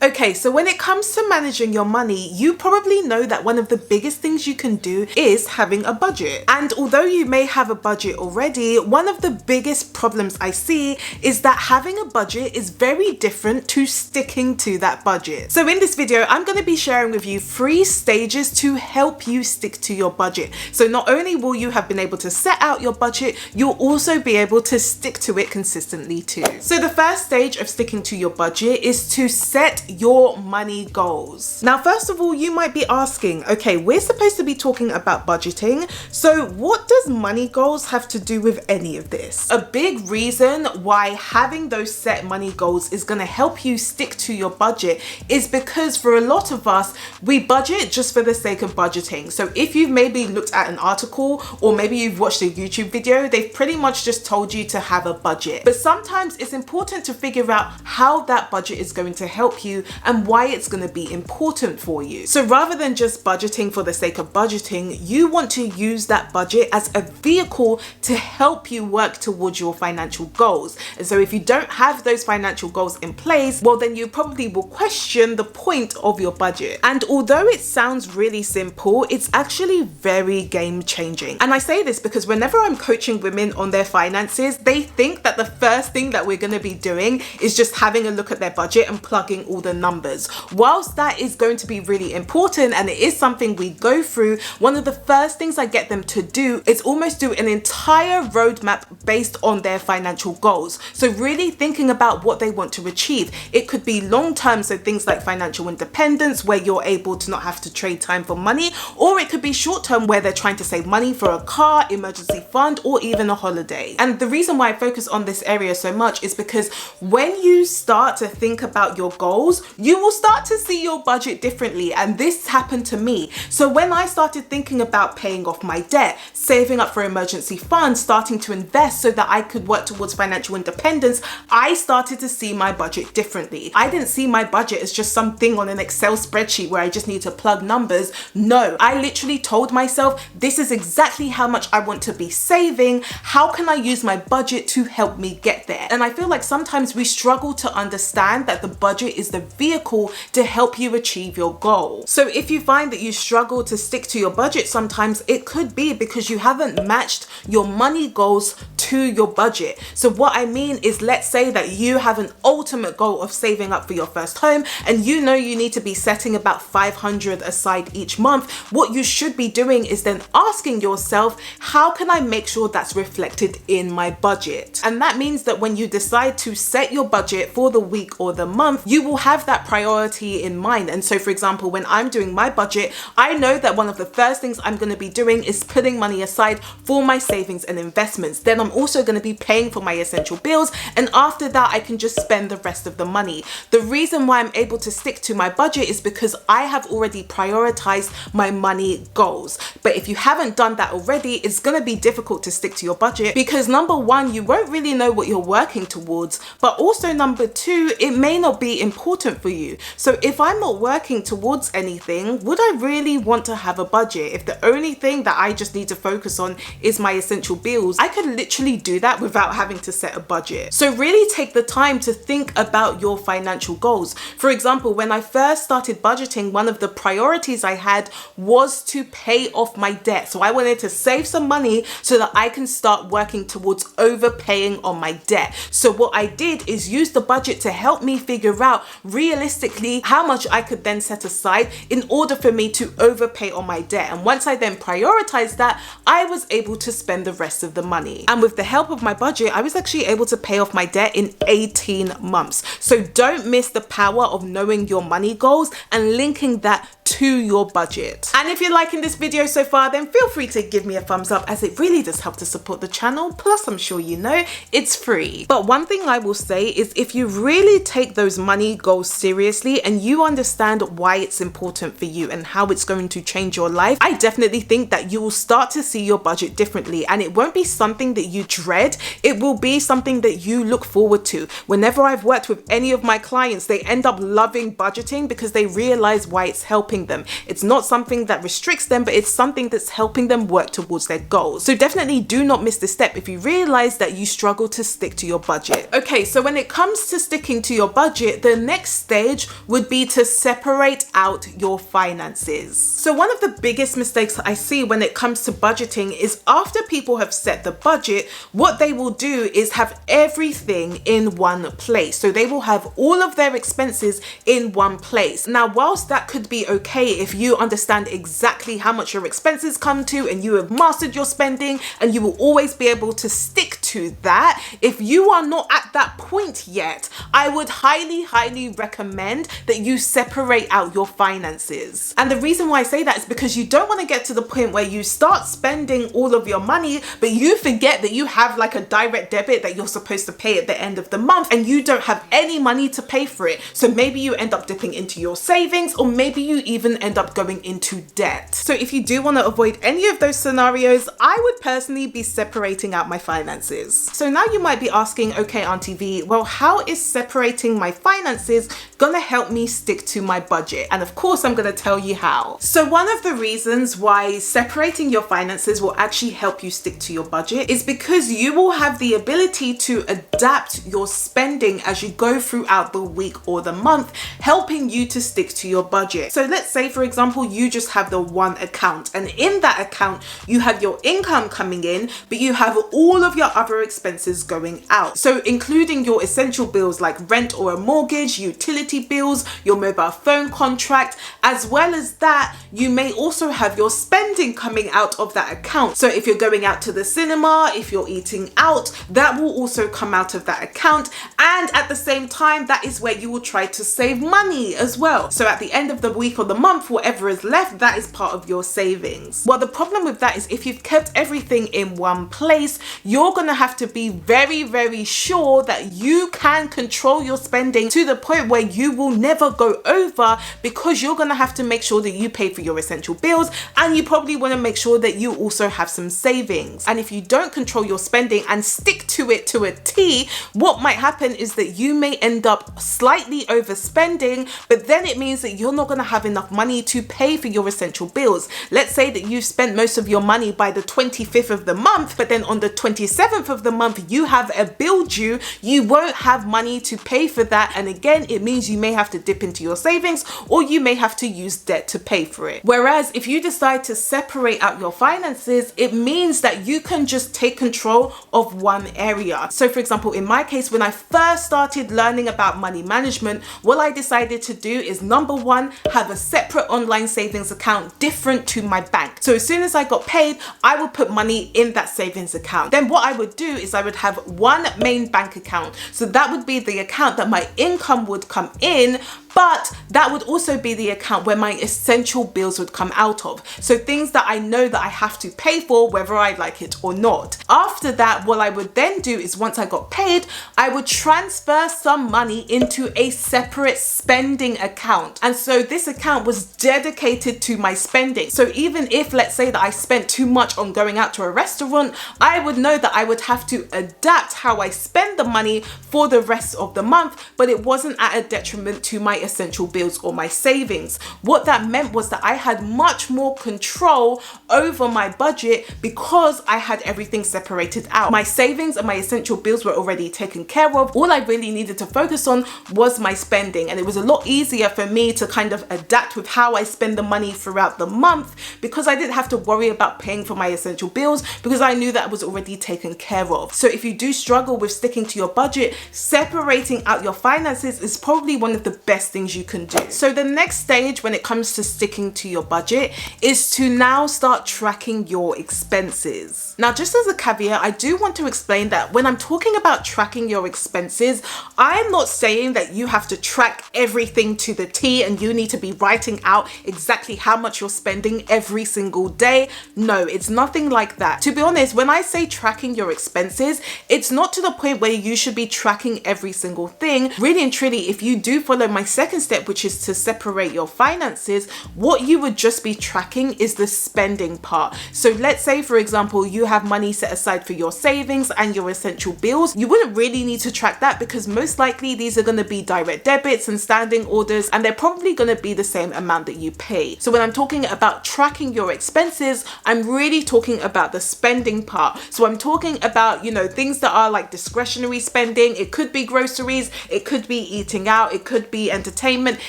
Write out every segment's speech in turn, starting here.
Okay, so when it comes to managing your money, you probably know that one of the biggest things you can do is having a budget. And although you may have a budget already, one of the biggest problems I see is that having a budget is very different to sticking to that budget. So in this video, I'm going to be sharing with you 3 stages to help you stick to your budget. So not only will you have been able to set out your budget, you'll also be able to stick to it consistently too. So the first stage of sticking to your budget is to set your money goals. Now, first of all, you might be asking, okay, we're supposed to be talking about budgeting, so what does money goals have to do with any of this? A big reason why having those set money goals is going to help you stick to your budget is because for a lot of us, we budget just for the sake of budgeting. So if you've maybe looked at an article or maybe you've watched a YouTube video, they've pretty much just told you to have a budget. But sometimes it's important to figure out how that budget is going to help you and why it's going to be important for you. So rather than just budgeting for the sake of budgeting, you want to use that budget as a vehicle to help you work towards your financial goals. And so if you don't have those financial goals in place, well, then you probably will question the point of your budget. And although it sounds really simple, it's actually very game changing. And I say this because whenever I'm coaching women on their finances, they think that the first thing that we're going to be doing is just having a look at their budget and plugging all the numbers. Whilst that is going to be really important and it is something we go through, one of the first things I get them to do is almost do an entire roadmap based on their financial goals. So really thinking about what they want to achieve. It could be long term, so things like financial independence, where you're able to not have to trade time for money, or it could be short term, where they're trying to save money for a car, emergency fund, or even a holiday. And the reason why I focus on this area so much is because when you start to think about your goals, you will start to see your budget differently. And this happened to me. So when I started thinking about paying off my debt, saving up for emergency funds, starting to invest so that I could work towards financial independence, I started to see my budget differently. I didn't see my budget as just something on an Excel spreadsheet where I just need to plug numbers. No, I literally told myself, this is exactly how much I want to be saving. How can I use my budget to help me get there? And I feel like sometimes we struggle to understand that the budget is the vehicle to help you achieve your goal. So if you find that you struggle to stick to your budget sometimes, it could be because you haven't matched your money goals to your budget. So what I mean is, let's say that you have an ultimate goal of saving up for your first home and you know you need to be setting about 500 aside each month. What you should be doing is then asking yourself, how can I make sure that's reflected in my budget? And that means that when you decide to set your budget for the week or the month, you will have that priority in mind. And so for example, when I'm doing my budget, I know that one of the first things I'm going to be doing is putting money aside for my savings and investments. Then I'm also going to be paying for my essential bills, and after that I can just spend the rest of the money. The reason why I'm able to stick to my budget is because I have already prioritized my money goals. But if you haven't done that already, it's going to be difficult to stick to your budget because number one, you won't really know what you're working towards, but also number two, it may not be important for you. So if I'm not working towards anything, would I really want to have a budget? If the only thing that I just need to focus on is my essential bills, I could literally do that without having to set a budget. So really take the time to think about your financial goals. For example, when I first started budgeting, one of the priorities I had was to pay off my debt. So I wanted to save some money so that I can start working towards overpaying on my debt. So what I did is use the budget to help me figure out realistically how much I could then set aside in order for me to overpay on my debt. And once I then prioritized that, I was able to spend the rest of the money. And with the help of my budget, I was actually able to pay off my debt in 18 months. So don't miss the power of knowing your money goals and linking that to your budget. And if you're liking this video so far, then feel free to give me a thumbs up, as it really does help to support the channel. Plus, I'm sure you know it's free. But one thing I will say is, if you really take those money goals seriously and you understand why it's important for you and how it's going to change your life, I definitely think that you will start to see your budget differently, and it won't be something that you dread. It will be something that you look forward to. Whenever I've worked with any of my clients, they end up loving budgeting because they realize why it's helping them. It's not something that restricts them, but it's something that's helping them work towards their goals. So definitely do not miss this step if you realize that you struggle to stick to your budget. Okay, so when it comes to sticking to your budget, the next stage would be to separate out your finances. So one of the biggest mistakes I see when it comes to budgeting is after people have set the budget, what they will do is have everything in one place. So they will have all of their expenses in one place. Now, whilst that could be okay if you understand exactly how much your expenses come to and you have mastered your spending and you will always be able to stick to that, if you are not at that point yet, I would highly recommend that you separate out your finances. And the reason why I say that is because you don't want to get to the point where you start spending all of your money, but you forget that you have like a direct debit that you're supposed to pay at the end of the month and you don't have any money to pay for it. So maybe you end up dipping into your savings, or maybe you even end up going into debt. So if you do want to avoid any of those scenarios, I would personally be separating out my finances. So now you might be asking, okay, Auntie V, well, how is separating my finances gonna help me stick to my budget? And of course, I'm gonna tell you how. So one of the reasons why separating your finances will actually help you stick to your budget is because you will have the ability to adapt your spending as you go throughout the week or the month, helping you to stick to your budget. So let's say, for example, you just have the one account, and in that account, you have your income coming in, but you have all of your other expenses going out. So including your essential bills like rent or a mortgage, utility bills, your mobile phone contract, as well as that, you may also have your spending coming out of that account. So if you're going out to the cinema, if you're eating out, that will also come out of that account. And at the same time, that is where you will try to save money as well. So at the end of the week or the month, whatever is left, that is part of your savings. Well, the problem with that is if you've kept everything in one place, you're gonna have to be very sure that you can control your spending to the point where you will never go over, because you're gonna have to make sure that you pay for your essential bills, and you probably wanna make sure that you also have some savings. And if you don't control your spending and stick to it to a T, what might happen is that you may end up slightly overspending, but then it means that you're not gonna have enough money to pay for your essential bills. Let's say that you've spent most of your money by the 25th of the month, but then on the 27th of the month, you have a bill due, you won't have money to pay for that. And again, it means you may have to dip into your savings, or you may have to use debt to pay for it. Whereas if you decide to separate out your finances, it means that you can just take control of one area. So for example, in my case, when I first started learning about money management, what I decided to do is, number one, have a separate online savings account different to my bank. So as soon as I got paid, I would put money in that savings account. Then what I would do is I would have one main bank account. So that would be the account that my income would come in, but that would also be the account where my essential bills would come out of. So things that I know that I have to pay for, whether I like it or not. After that, what I would then do is, once I got paid, I would transfer some money into a separate spending account. And so this account was dedicated to my spending. So even if, let's say that I spent too much on going out to a restaurant, I would know that I would have to adapt how I spend the money for the rest of the month, but it wasn't at a detriment to my essential bills or my savings. What that meant was that I had much more control over my budget because I had everything separated out. My savings and my essential bills were already taken care of. All I really needed to focus on was my spending, and it was a lot easier for me to kind of adapt with how I spend the money throughout the month, because I didn't have to worry about paying for my essential bills, because I knew that was already taken care of. So if you do struggle with sticking to your budget, separating out your finances is probably one of the best things you can do. So the next stage when it comes to sticking to your budget is to now start tracking your expenses. Now, just as a caveat, I do want to explain that when I'm talking about tracking your expenses, I'm not saying that you have to track everything to the T and you need to be writing out exactly how much you're spending every single day. No, it's nothing like that. To be honest, when I say tracking your expenses, it's not to the point where you should be tracking every single thing. Really and truly, if you do follow my second step, which is to separate your finances, what you would just be tracking is the spending part. So let's say, for example, you have money set aside for your savings and your essential bills. You wouldn't really need to track that because most likely these are going to be direct debits and standing orders, and they're probably going to be the same amount that you pay. So when I'm talking about tracking your expenses, I'm really talking about the spending part. So I'm talking about, you know, things that are like discretionary spending. It could be groceries, it could be eating out, it could be entertainment,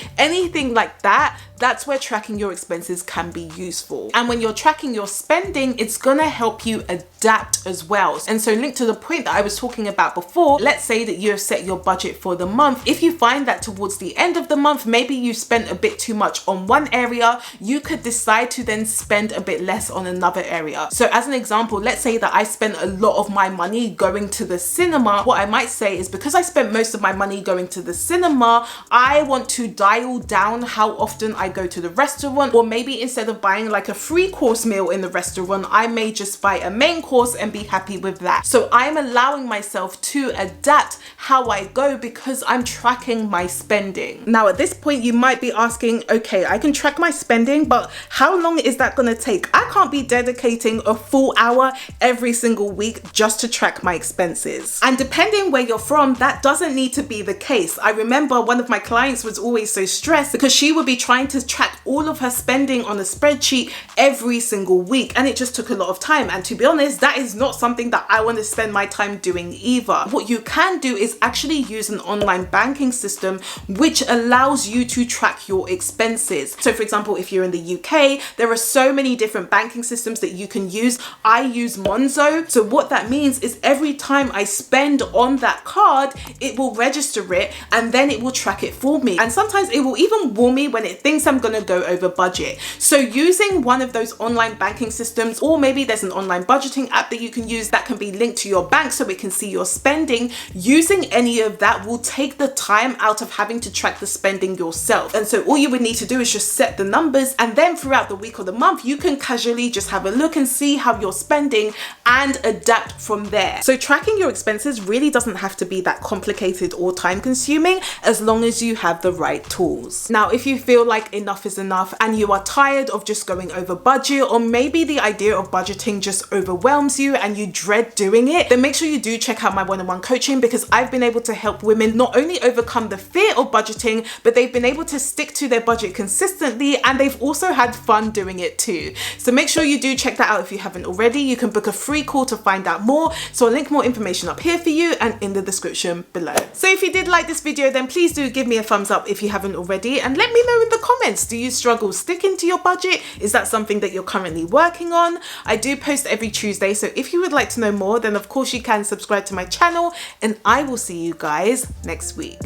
anything like that. That's where tracking your expenses can be useful. And when you're tracking your spending, it's gonna help you adapt as well. And so linked to the point that I was talking about before, let's say that you have set your budget for the month. If you find that towards the end of the month, maybe you spent a bit too much on one area, you could decide to then spend a bit less on another area. So as an example, let's say that I spent a lot of my money going to the cinema. What I might say is, because I spent most of my money going to the cinema, I want to dial down how often I go to the restaurant, or maybe instead of buying like a 3-course meal in the restaurant, I may just buy a main course and be happy with that. So I'm allowing myself to adapt how I go because I'm tracking my spending. Now at this point you might be asking, okay, I can track my spending, but how long is that gonna take? I can't be dedicating a full hour every single week just to track my expenses. And depending where you're from, that doesn't need to be the case. I remember one of my clients was always so stressed because she would be trying to track all of her spending on a spreadsheet every single week, and it just took a lot of time. And to be honest, that is not something that I want to spend my time doing either. What you can do is actually use an online banking system which allows you to track your expenses. So for example, if you're in the UK, there are so many different banking systems that you can use. I use MONZO. So what that means is every time I spend on that card, it will register it and then it will track it for me. And sometimes it will even warn me when it thinks I'm gonna go over budget. So using one of those online banking systems, or maybe there's an online budgeting app that you can use that can be linked to your bank so it can see your spending, using any of that will take the time out of having to track the spending yourself. And so all you would need to do is just set the numbers, and then throughout the week or the month, you can casually just have a look and see how you're spending and adapt from there. So tracking your expenses really doesn't have to be that complicated or time consuming as long as you have the right tools. Now, if you feel like enough is enough and you are tired of just going over budget, or maybe the idea of budgeting just overwhelms you and you dread doing it, then make sure you do check out my one-on-one coaching, because I've been able to help women not only overcome the fear of budgeting, but they've been able to stick to their budget consistently, and they've also had fun doing it too. So make sure you do check that out if you haven't already. You can book a free call to find out more. So I'll link more information up here for you and in the description below. So if you did like this video, then please do give me a thumbs up if you haven't already, and let me know in the comments, do you struggle sticking to your budget? Is that something that you're currently working on? I do post every Tuesday, so if you would like to know more, then of course you can subscribe to my channel, and I will see you guys next week.